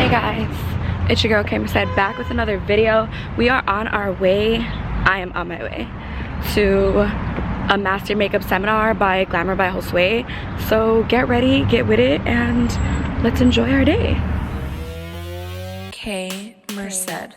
Hey guys, it's your girl Merced back with another video. We are on our way, I am on my way to a master makeup seminar by GlamourByHosway. So get ready, get with it, and let's enjoy our day. Merced.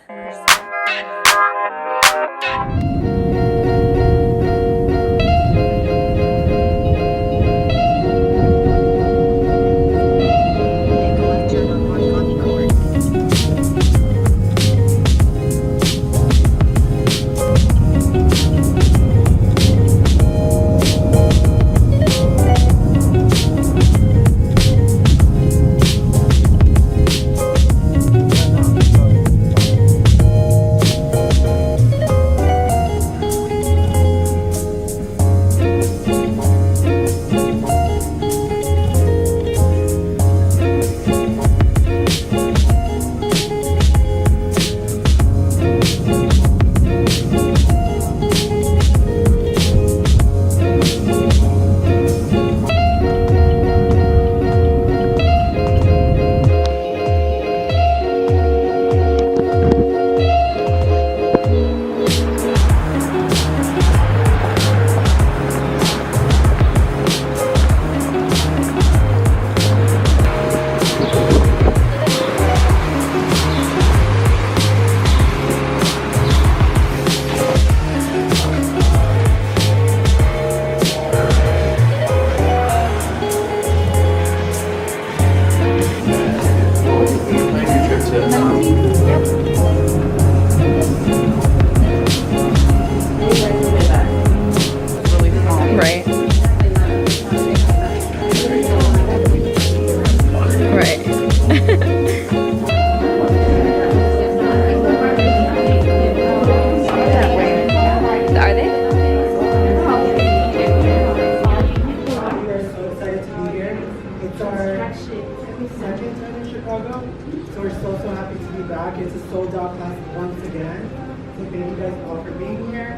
So we're so happy to be back. It's a sold out class once again. So thank you guys all for being here.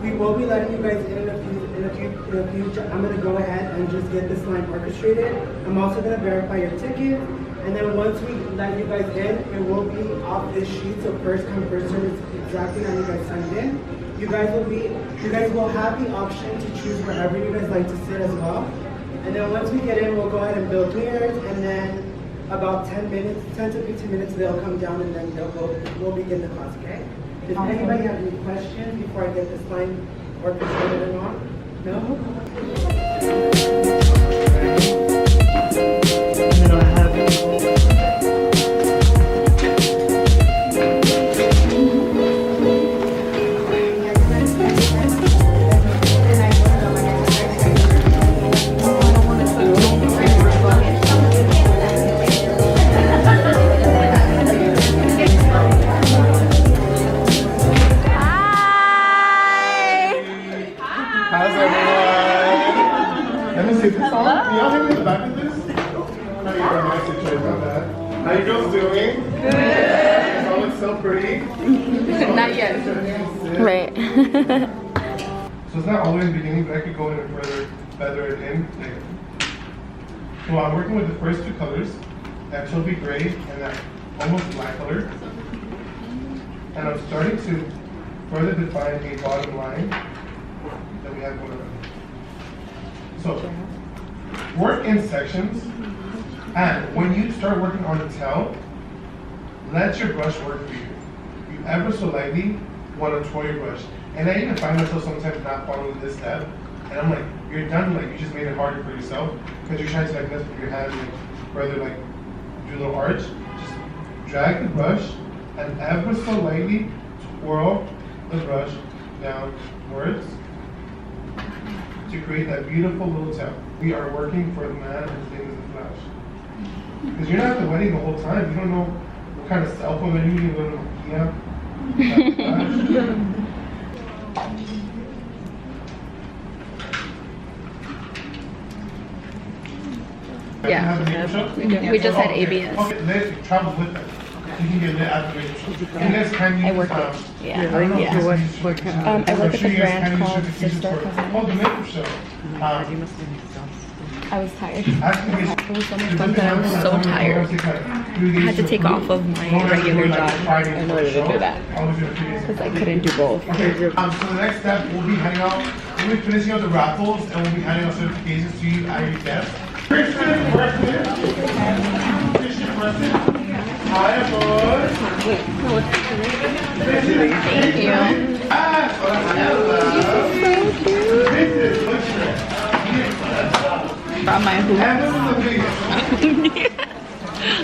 We will be letting you guys in a few. I'm gonna go ahead and just get this line orchestrated. I'm also gonna verify your ticket, and then once we let you guys in, it will be off this sheet. So first come first serve is exactly how you guys signed in. You guys will have the option to choose wherever you guys like to sit as well. And then once we get in, we'll go ahead and build mirrors, and then about 10 to 15 minutes, they'll come down and then we'll begin the class, okay? Does anybody have any questions before I get this line orchestrated and on? No? And then I'll have how you girls doing? Good. You all look so pretty. Not yet. Right. So it's not always the beginning, but I could go in and feather it in. So I'm working with the first two colors, that chubby gray and that almost black color. And I'm starting to further define a bottom line that we have going on. So work in sections. And when you start working on the tail, let your brush work for you. You ever so lightly want to twirl your brush. And I even find myself sometimes not following this step. And I'm like, you're done, like you just made it harder for yourself because you're trying to like lift your hands and further like do a little arch. Just drag the brush and ever so lightly twirl the brush downwards to create that beautiful little tail. We are working for the man whose name is the Flash. Because you're not at the wedding the whole time. You don't know what kind of cell phone they're using. You don't know Yeah. We just had ABS. Okay, lit travels with it. You can get lit activated. And this can use I work it. Yeah. I work at a brand called Sister. Oh, the makeup show. I was tired. Actually, It was so much fun, but I was so tired. I had to take off of my regular job in order to do that. Because I couldn't do both. Okay, so the next step, we'll be handing out, we'll be finishing out the raffles and we'll be handing out certifications to you at your desk. Hi, boys. Thank you. Got my hoop.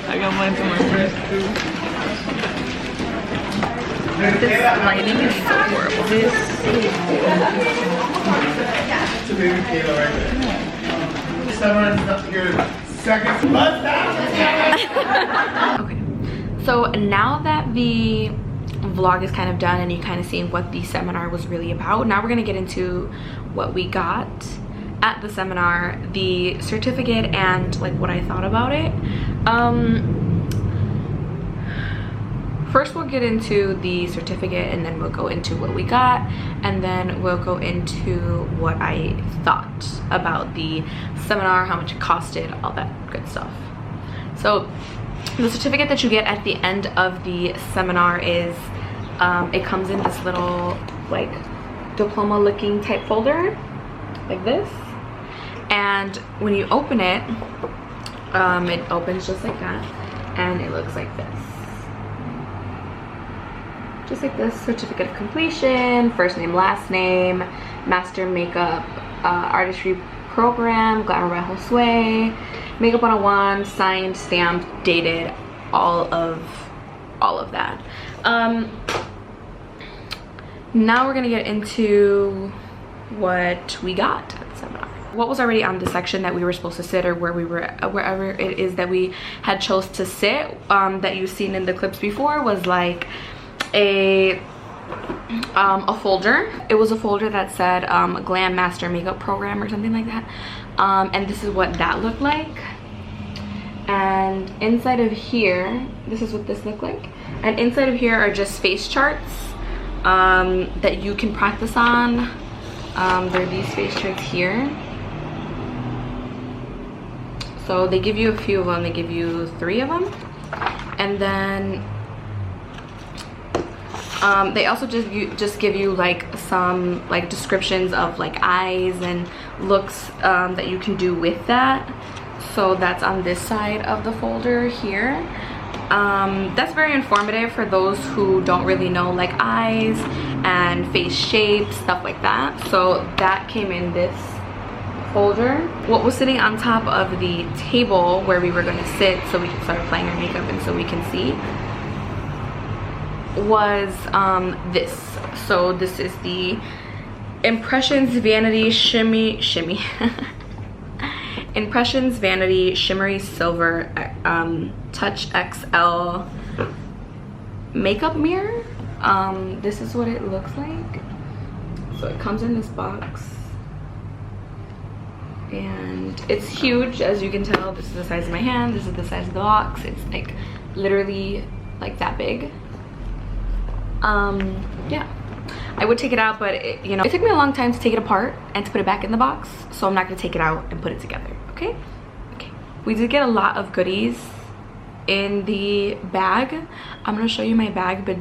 I got mine to my wrist too. This lighting is so horrible. Okay, so now that the vlog is kind of done and you kind of seen what the seminar was really about, now we're gonna get into what we got at the seminar, the certificate, and like what I thought about it. First we'll get into the certificate and then we'll go into what we got, and then we'll go into what I thought about the seminar, how much it costed, all that good stuff. So the certificate that you get at the end of the seminar is it comes in this little like diploma looking type folder like this, and when you open it, it opens just like that and it looks like this. Just like this: certificate of completion, first name, last name, master makeup artistry program, Glamour by HOSWAY, makeup 101, signed, stamped, dated, all of that. Now we're gonna get into what we got at the seminar. What was already on the section that we were supposed to sit, or where we were, wherever it is that we had chose to sit, that you've seen in the clips before, was like a folder. It was a folder that said Glam Master Makeup Program or something like that, and this is what that looked like. And inside of here, this is what this looked like, and inside of here are just face charts that you can practice on. There are these face charts here, so they give you a few of them. They give you 3 of them, and then they also just give you like some like descriptions of like eyes and looks that you can do with that. So that's on this side of the folder here. That's very informative for those who don't really know like eyes and face shapes, stuff like that. So that came in this folder. What was sitting on top of the table where we were going to sit so we could start applying our makeup and so we can see was this. So this is the Impressions Vanity Shimmy Impressions Vanity Shimmery Silver Touch XL makeup mirror. This is what it looks like. So it comes in this box and it's huge, as you can tell. This is the size of my hand, this is the size of the box. It's like literally like that big. Yeah, I would take it out, but it, you know, it took me a long time to take it apart and to put it back in the box, so I'm not gonna take it out and put it together. Okay, we did get a lot of goodies in the bag. I'm gonna show you my bag, but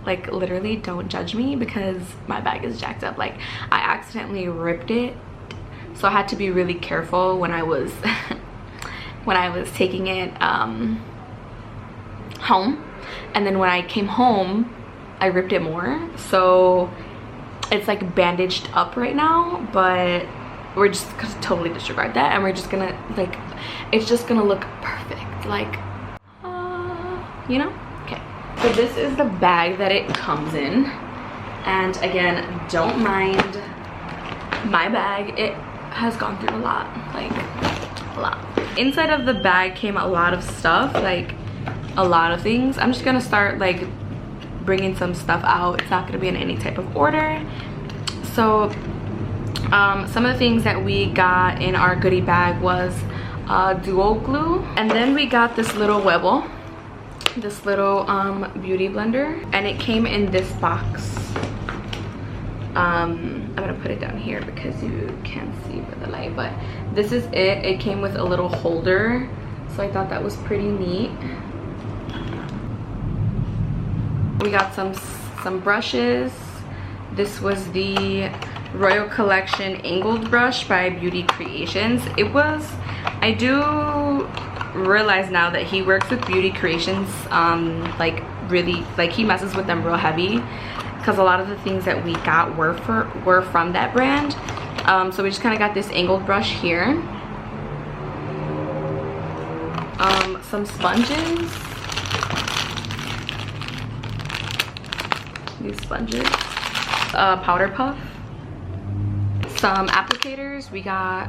like literally don't judge me because my bag is jacked up. Like I accidentally ripped it, so I had to be really careful when I was when I was taking it home, and then when I came home I ripped it more, so it's like bandaged up right now, but we're just gonna totally disregard that and we're just gonna like, it's just gonna look perfect, like you know. Okay, so this is the bag that it comes in, and again, don't mind my bag, it has gone through a lot, like a lot. Inside of the bag came a lot of stuff, like a lot of things. I'm just gonna start like bringing some stuff out. It's not going to be in any type of order. So some of the things that we got in our goodie bag was duo glue, and then we got this little Webble, this little beauty blender, and it came in this box I'm gonna put it down here because you can't see with the light, but this is it. It came with a little holder, so I thought that was pretty neat. We got some brushes. This was the Royal Collection Angled Brush by Beauty Creations. It was, I do realize now that he works with Beauty Creations, like really, like he messes with them real heavy, because a lot of the things that we got were from that brand. So we just kind of got this angled brush here. Some sponges. These sponges. Powder puff. Some applicators. We got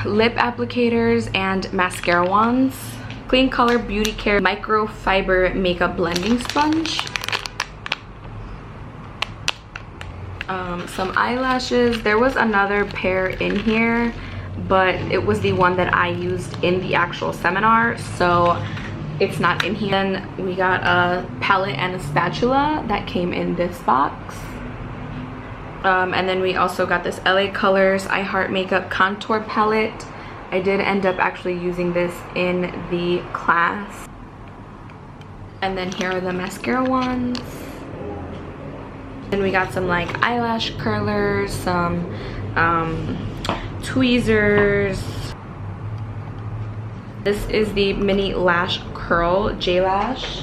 lip applicators and mascara wands. Clean Color Beauty Care Microfiber Makeup Blending Sponge. Some eyelashes. There was another pair in here, but it was the one that I used in the actual seminar, so it's not in here. Then we got a palette and a spatula that came in this box. And then we also got this LA Colors I Heart Makeup Contour Palette. I did end up actually using this in the class. And then here are the mascara ones. Then we got some like eyelash curlers, some tweezers. This is the mini lash curl J-Lash.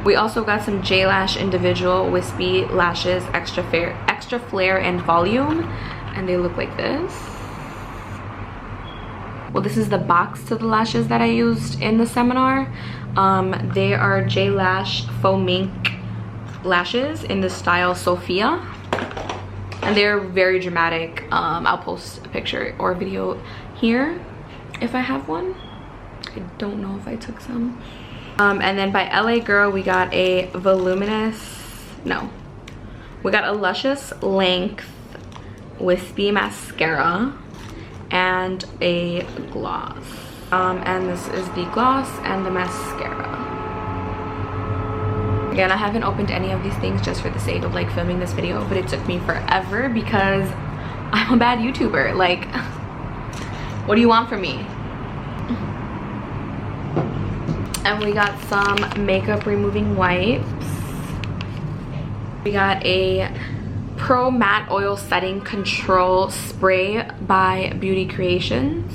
We also got some J-Lash individual wispy lashes, extra flare and volume, and they look like this. Well, this is the box to the lashes that I used in the seminar. They are J-Lash Faux Mink lashes in the style Sophia, and they're very dramatic. I'll post a picture or a video here if I have one. I don't know if I took some. And then by LA Girl, we got a we got a Luscious Length Wispy Mascara and a gloss. And this is the gloss and the mascara. Again, I haven't opened any of these things just for the sake of like filming this video, but it took me forever because I'm a bad YouTuber. Like, what do you want from me? And we got some makeup removing wipes. We got a Pro Matte Oil Setting Control Spray by Beauty Creations.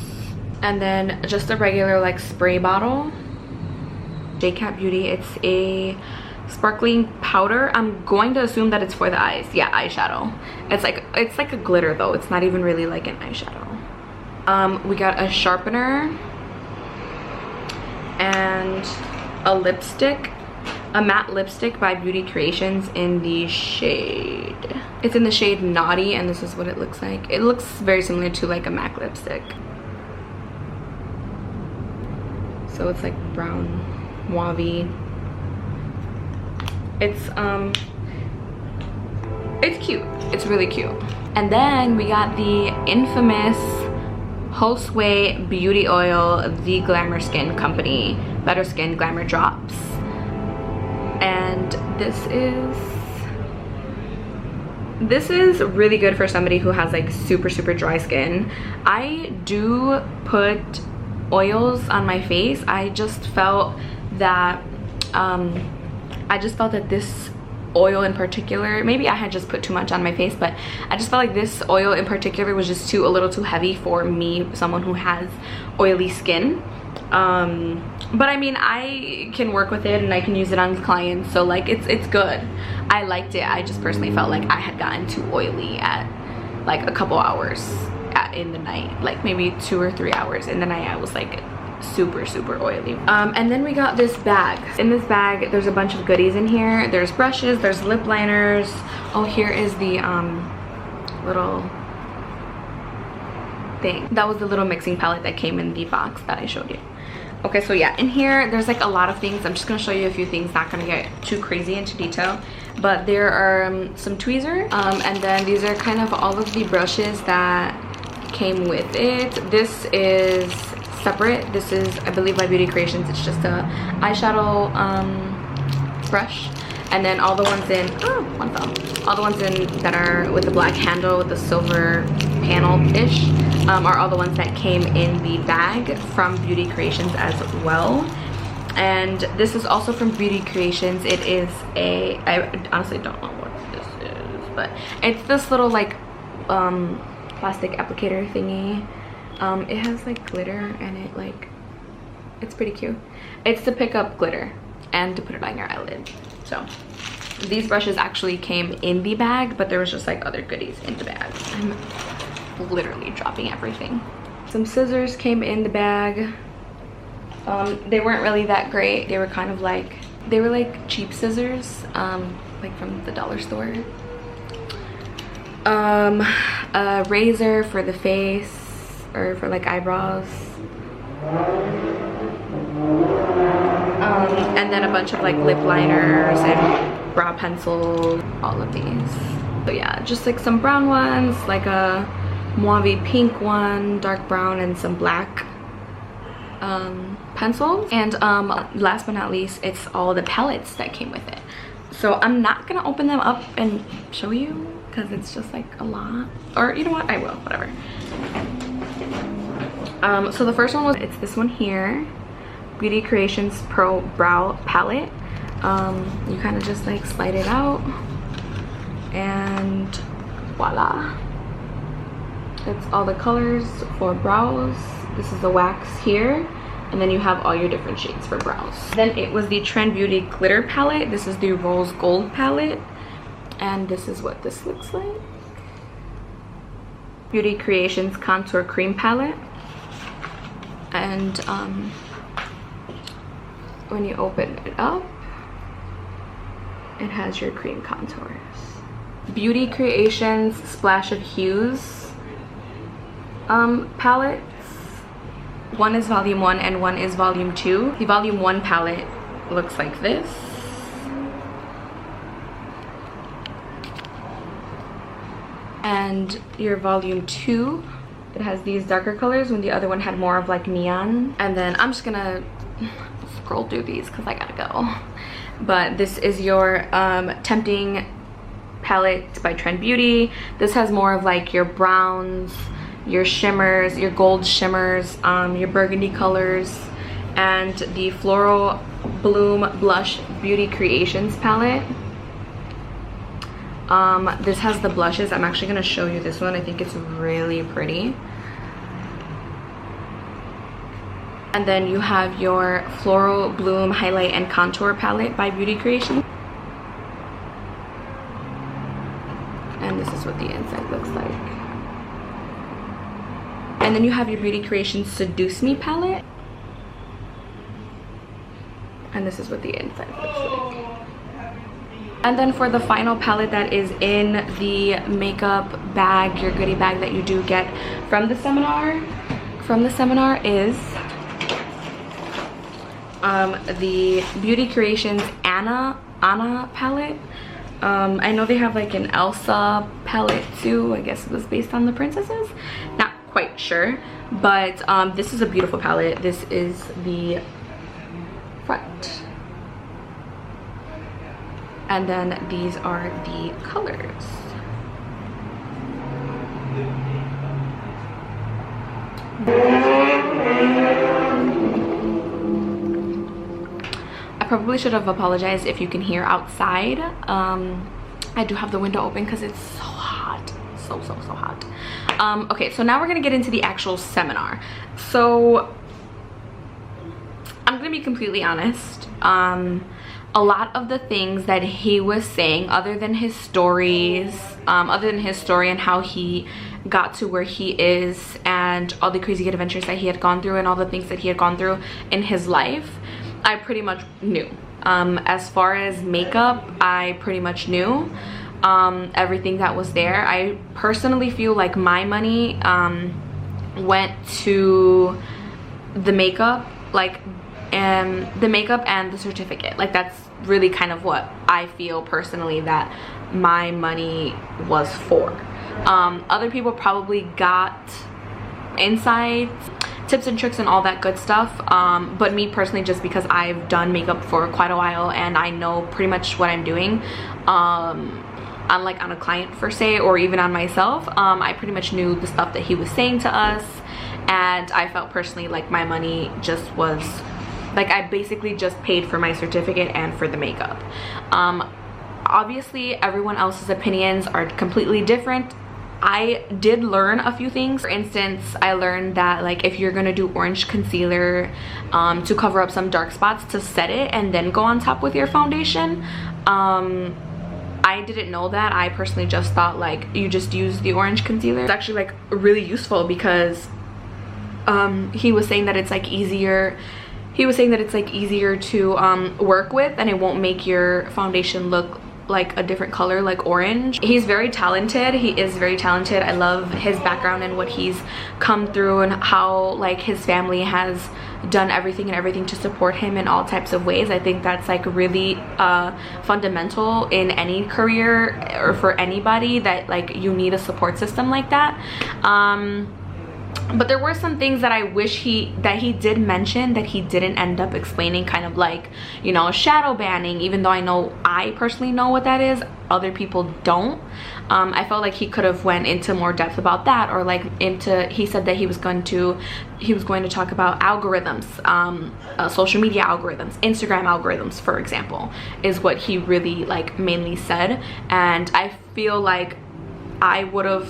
And then just a regular like spray bottle. JCat Beauty, it's a sparkling powder. I'm going to assume that it's for the eyes. Yeah, eyeshadow. It's like a glitter though. It's not even really like an eyeshadow. We got a sharpener and a lipstick, a matte lipstick by Beauty Creations in the shade. It's in the shade Naughty, and this is what it looks like. It looks very similar to like a MAC lipstick. So it's like brown, mauve-y. It's cute. It's really cute. And then we got the infamous HOSWAY Beauty Oil, the Glamour Skin Company Better Skin Glamour Drops. And this is really good for somebody who has like super dry skin. I do put oils on my face. I just felt that this oil in particular, maybe I had just put too much on my face, but I just felt like this oil in particular was just a little too heavy for me, someone who has oily skin. But I mean, I can work with it and I can use it on clients, so like it's good. I liked it. I just personally felt like I had gotten too oily at like a couple hours in the night, like maybe 2 or 3 hours in the night. I was like super oily. And then we got this bag. In this bag there's a bunch of goodies in here. There's brushes, there's lip liners. Oh, here is the little thing. That was the little mixing palette that came in the box that I showed you. Okay, so yeah, in here there's like a lot of things. I'm just gonna show you a few things, not gonna get too crazy into detail, but there are some tweezers, and then these are kind of all of the brushes that came with it. This is separate. This is, I believe, by Beauty Creations. It's just a eyeshadow brush, And then all the ones in, oh, one fell. All the ones in that are with the black handle with the silver panel-ish are all the ones that came in the bag from Beauty Creations as well. And this is also from Beauty Creations. It is a, I honestly don't know what this is, but it's this little like plastic applicator thingy. It has like glitter and it like, it's pretty cute. It's to pick up glitter and to put it on your eyelid. So these brushes actually came in the bag, but there was just like other goodies in the bag. I'm literally dropping everything. Some scissors came in the bag. They weren't really that great. They were kind of like, they were like cheap scissors, like from the dollar store. A razor for the face or for like eyebrows. And then a bunch of like lip liners and brow pencils, all of these. So yeah, just like some brown ones, like a mauve pink one, dark brown, and some black pencils. And last but not least, it's all the palettes that came with it. So I'm not gonna open them up and show you because it's just like a lot. Or you know what, I will, whatever. So the first one was, it's this one here, Beauty Creations Pro Brow Palette. You kind of just like slide it out and voila. It's all the colors for brows. This is the wax here, and then you have all your different shades for brows. Then it was the Trend Beauty Glitter Palette. This is the Rose Gold Palette, and this is what this looks like. Beauty Creations Contour Cream Palette. And when you open it up, it has your cream contours. Beauty Creations Splash of Hues palettes. One is volume 1 and one is volume 2. The volume 1 palette looks like this. And your volume 2, it has these darker colors when the other one had more of like neon. And then I'm just gonna scroll through these because I gotta go. But this is your Tempting palette by Trend Beauty. This has more of like your browns, your shimmers, your gold shimmers, your burgundy colors, and the Floral Bloom Blush Beauty Creations palette. This has the blushes. I'm actually gonna show you this one. I think it's really pretty. And then you have your Floral Bloom Highlight and Contour palette by Beauty Creations. And this is what the inside looks like. And then you have your Beauty Creations Seduce Me palette. And this is what the inside looks like. And then for the final palette that is in the makeup bag, your goodie bag that you do get from the seminar, is the Beauty Creations Anna palette. I know they have like an Elsa palette too. I guess it was based on the princesses. Not quite sure, but this is a beautiful palette. This is the front. And then these are the colors. I probably should have apologized if you can hear outside. I do have the window open because it's so hot. So hot. Okay, so now we're gonna get into the actual seminar. So I'm gonna be completely honest. A lot of the things that he was saying, other than his stories, and how he got to where he is and all the crazy adventures that he had gone through and all the things that he had gone through in his life, I pretty much knew. As far as makeup, I pretty much knew everything that was there. I personally feel like my money went to the makeup, the makeup and the certificate. Like, that's really kind of what I feel personally that my money was for. Other people probably got insights tips and tricks and all that good stuff. But me personally, just because I've done makeup for quite a while and I know pretty much what I'm doing, unlike on a client per se or even on myself, I pretty much knew the stuff that he was saying to us, and I felt personally like my money just was like, I basically just paid for my certificate and for the makeup. Obviously everyone else's opinions are completely different. I did learn a few things. For instance, I learned that like if you're gonna do orange concealer to cover up some dark spots, to set it and then go on top with your foundation. I didn't know that. I personally just thought like you just use the orange concealer. It's actually like really useful because he was saying that it's like easier. He was saying that it's like easier to work with, and it won't make your foundation look like a different color, like orange. He's very talented. He is very talented. I love his background and what he's come through, and how like his family has done everything to support him in all types of ways. I think that's like really fundamental in any career or for anybody, that like you need a support system like that. But there were some things that I wish he did mention that he didn't end up explaining, kind of like, you know, shadow banning. Even though I personally know what that is, other people don't. I felt like he could have went into more depth about that, or like he said that he was going to talk about algorithms, social media algorithms, Instagram algorithms, for example, is what he really like mainly said. And I feel like I would have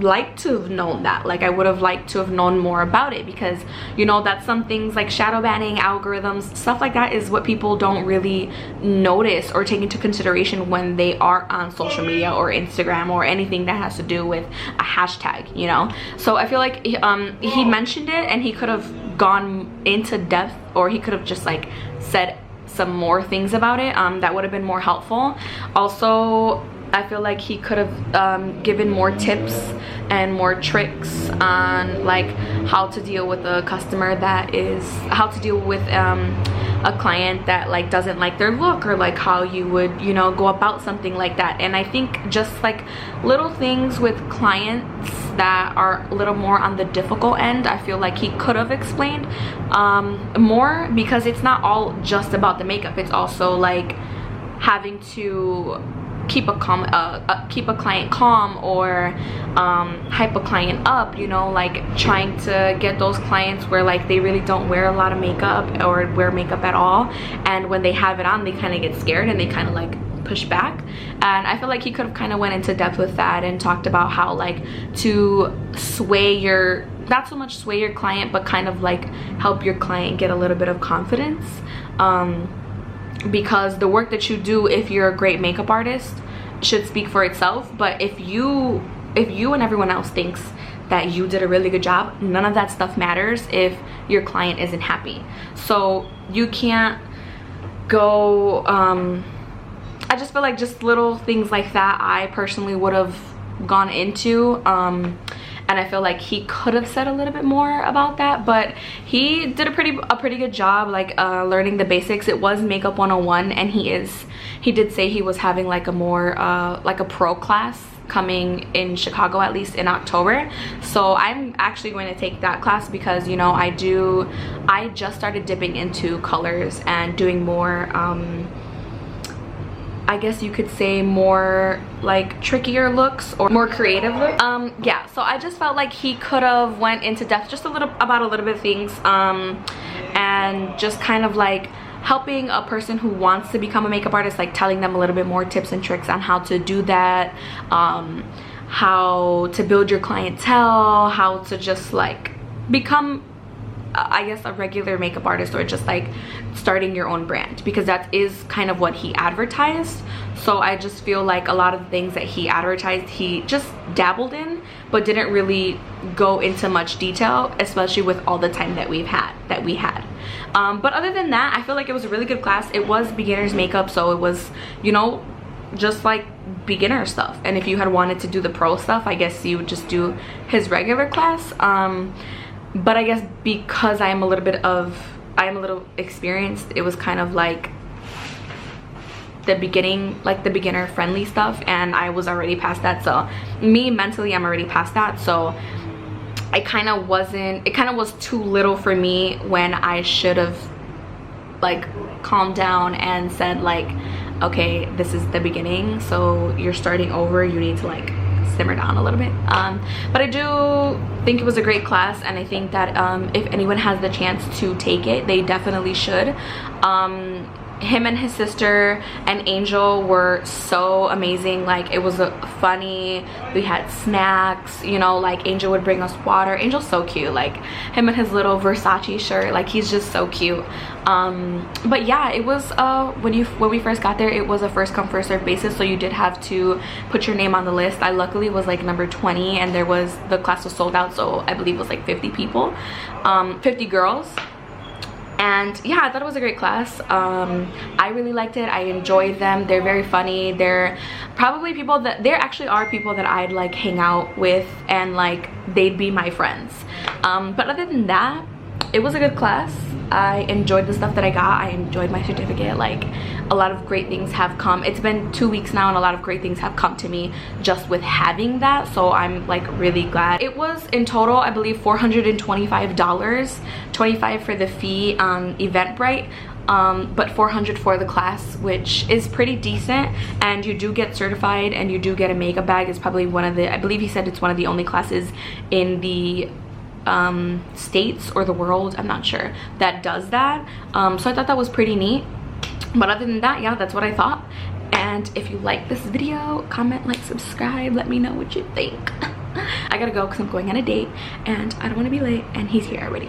liked to have known that. Like I would have liked to have known more about it, because you know, that's some things like shadow banning, algorithms, stuff like that is what people don't really notice or take into consideration when they are on social media or Instagram or anything that has to do with a hashtag, you know. So I feel like he mentioned it, and he could have gone into depth, or he could have just like said some more things about it that would have been more helpful. Also, I feel like he could have given more tips and more tricks on like how to deal with a customer that is, how to deal with a client that like doesn't like their look, or like how you would, you know, go about something like that. And I think just like little things with clients that are a little more on the difficult end, I feel like he could have explained more, because it's not all just about the makeup. It's also like having to keep a client calm, or hype a client up, you know, like trying to get those clients where like they really don't wear a lot of makeup or wear makeup at all, and when they have it on they kind of get scared and they kind of like push back. And I feel like he could have kind of went into depth with that and talked about how like to sway your, not so much sway your client, but kind of like help your client get a little bit of confidence. Because the work that you do, if you're a great makeup artist, should speak for itself. But if you and everyone else thinks that you did a really good job, none of that stuff matters if your client isn't happy. So you can't go I just feel like just little things like that I personally would have gone into, and I feel like he could have said a little bit more about that, but he did a pretty good job like learning the basics. It was makeup 101, and he did say he was having like a more like a pro class coming in Chicago, at least in October. So I'm actually going to take that class, because you know, I just started dipping into colors and doing more I guess you could say more like trickier looks or more creative looks. Yeah, so I just felt like he could have went into depth just a little bit of things, and just kind of like helping a person who wants to become a makeup artist, like telling them a little bit more tips and tricks on how to do that, how to build your clientele, how to just like become, I guess, a regular makeup artist, or just like starting your own brand, because that is kind of what he advertised. So I just feel like a lot of the things that he advertised, he just dabbled in, but didn't really go into much detail, especially with all the time that we had. But other than that, I feel like it was a really good class. It was beginner's makeup, so it was, you know, just like beginner stuff. And if you had wanted to do the pro stuff, I guess you would just do his regular class. But I guess because I am a little experienced, it was kind of like the beginning, like the beginner friendly stuff, and I was already past that. So me mentally, I'm already past that. So it kind of was too little for me when I should have like calmed down and said like, okay, this is the beginning, so you're starting over, you need to like simmer down a little bit. But I do think it was a great class, and I think that if anyone has the chance to take it, they definitely should. Him and his sister and Angel were so amazing. Like, it was funny. We had snacks, you know, like Angel would bring us water. Angel's so cute, like him and his little Versace shirt, like he's just so cute. But yeah, it was when we first got there, it was a first come first serve basis, so you did have to put your name on the list. I luckily was like number 20, and the class was sold out, so I believe it was like 50 people, 50 girls. And yeah, I thought it was a great class. I really liked it. I enjoyed them. They're very funny. They're probably people that, there actually are people that I'd like hang out with, and like they'd be my friends. But other than that, it was a good class. I enjoyed the stuff that I got. I enjoyed my certificate. Like, a lot of great things have come. It's been 2 weeks now, and a lot of great things have come to me just with having that, so I'm like really glad. It was in total, I believe, $425, $25 for the fee on Eventbrite, but $400 for the class, which is pretty decent. And you do get certified, and you do get a makeup bag. It's probably one of the, I believe he said it's one of the only classes in the states or the world, I'm not sure, that does that. So I thought that was pretty neat. But other than that, yeah, that's what I thought. And if you like this video, comment, like, subscribe, let me know what you think. I gotta go because I'm going on a date and I don't want to be late, and he's here already.